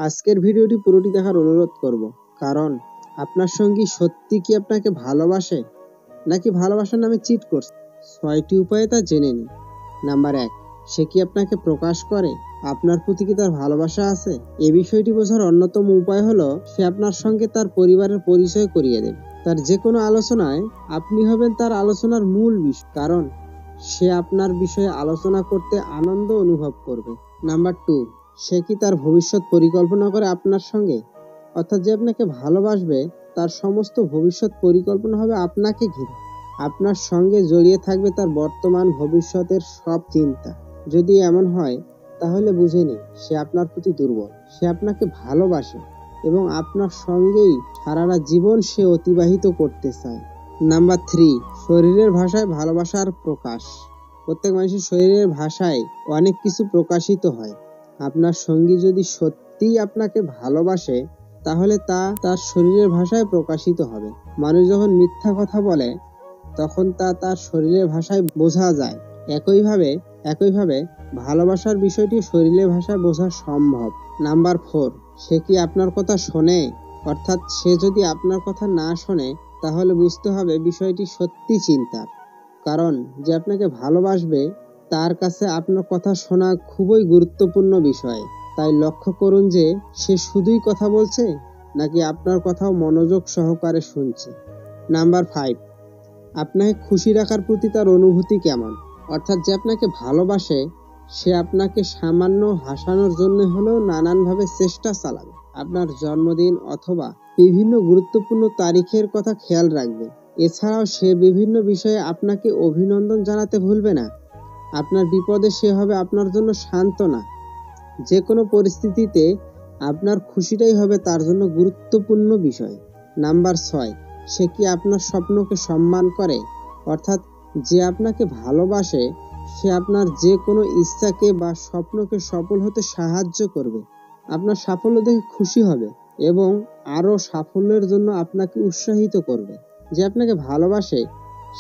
আজকের ভিডিওটি পুরোটি দেখার অনুরোধ করব, কারণ আপনার সঙ্গী সত্যি কি আপনাকে ভালোবাসে নাকি ভালোবাসার নামে চিট করছে। 6টি উপায়ে তা জেনে নিন। নাম্বার 1, সে কি আপনাকে প্রকাশ করে? আপনার প্রতি কি তার ভালোবাসা আছে? এই বিষয়টি বোঝার অন্যতম উপায় হলো সে আপনার সঙ্গে তার পরিবারের পরিচয় করিয়ে দেবে। তার যে কোনো আলোচনায় আপনি হবেন তার আলোচনার মূল বিষয়, কারণ সে আপনার বিষয়ে আলোচনা করতে আনন্দ অনুভব করবে। নাম্বার 2, সে কি তার ভবিষ্যৎ পরিকল্পনা করে আপনার সঙ্গে? অর্থাৎ যে আপনাকে ভালোবাসবে তার সমস্ত ভবিষ্যৎ পরিকল্পনা হবে আপনাকে ঘিরে। আপনার সঙ্গে জড়িয়ে থাকবে তার বর্তমান ভবিষ্যতের সব চিন্তা। যদি এমন হয় তাহলে বুঝে নিন সে আপনার প্রতি দুর্বল। সে আপনাকে ভালোবাসে এবং আপনার সঙ্গেই সারাটা জীবন সে অতিবাহিত করতে চায়। নাম্বার 3, শরীরের ভাষায় ভালোবাসার প্রকাশ। প্রত্যেক মানুষের শরীরের ভাষায় অনেক কিছু প্রকাশিত হয়। আপনার সঙ্গী যদি সত্যিই আপনাকে ভালোবাসে তাহলে তা তার শরীরের ভাষায় প্রকাশিত হবে। মানুষ যখন মিথ্যা কথা বলে তখন তা তার শরীরের ভাষায় বোঝা যায়। একইভাবে ভালোবাসার বিষয়টি শরীরের ভাষায় বোঝা সম্ভব। নাম্বার 4, সে কি আপনার কথা শোনে? অর্থাৎ সে যদি আপনার কথা না শোনে তাহলে বুঝতে হবে বিষয়টি সত্যি চিন্তার, কারণ যে আপনাকে ভালোবাসবে তার কাছে আপনার কথা শোনা খুবই গুরুত্বপূর্ণ বিষয়। তাই লক্ষ্য করুন যে সে শুধুই কথা বলছে নাকি আপনার কথাও মনোযোগ সহকারে শুনছে। নাম্বার 5, আপনাকে খুশি রাখার প্রতি তার অনুভূতি কেমন? অর্থাৎ যে আপনাকে ভালোবাসে সে আপনাকে সামান্য হাসানোর জন্য হলেও নানানভাবে চেষ্টা চালাবে। আপনার জন্মদিন অথবা বিভিন্ন গুরুত্বপূর্ণ তারিখের কথা খেয়াল রাখবে। এছাড়াও সে বিভিন্ন বিষয়ে আপনাকে অভিনন্দন জানাতে ভুলবে না। আপনার বিপদে সে হবে আপনার জন্য সান্ত্বনা। যে কোনো পরিস্থিতিতে আপনার খুশিটাই হবে তার জন্য গুরুত্বপূর্ণ বিষয়। নাম্বার 6, সে কি আপনার স্বপ্নকে সম্মান করে? অর্থাৎ যে আপনাকে ভালোবাসে সে আপনার যে কোনো ইচ্ছাকে বা স্বপ্নকে সফল হতে সাহায্য করবে। আপনার সাফল্য দেখে খুশি হবে এবং আরো সাফল্যের জন্য আপনাকে উৎসাহিত করবে। যে আপনাকে ভালোবাসে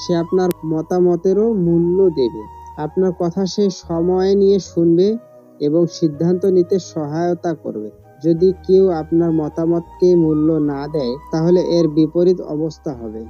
সে আপনার মতামতেরও মূল্য দেবে। আপনার কথা সে সময় নিয়ে শুনবে এবং সিদ্ধান্ত নিতে সহায়তা করবে। যদি কেউ আপনার মতামতকে মূল্য না দেয় তাহলে এর বিপরীত অবস্থা হবে।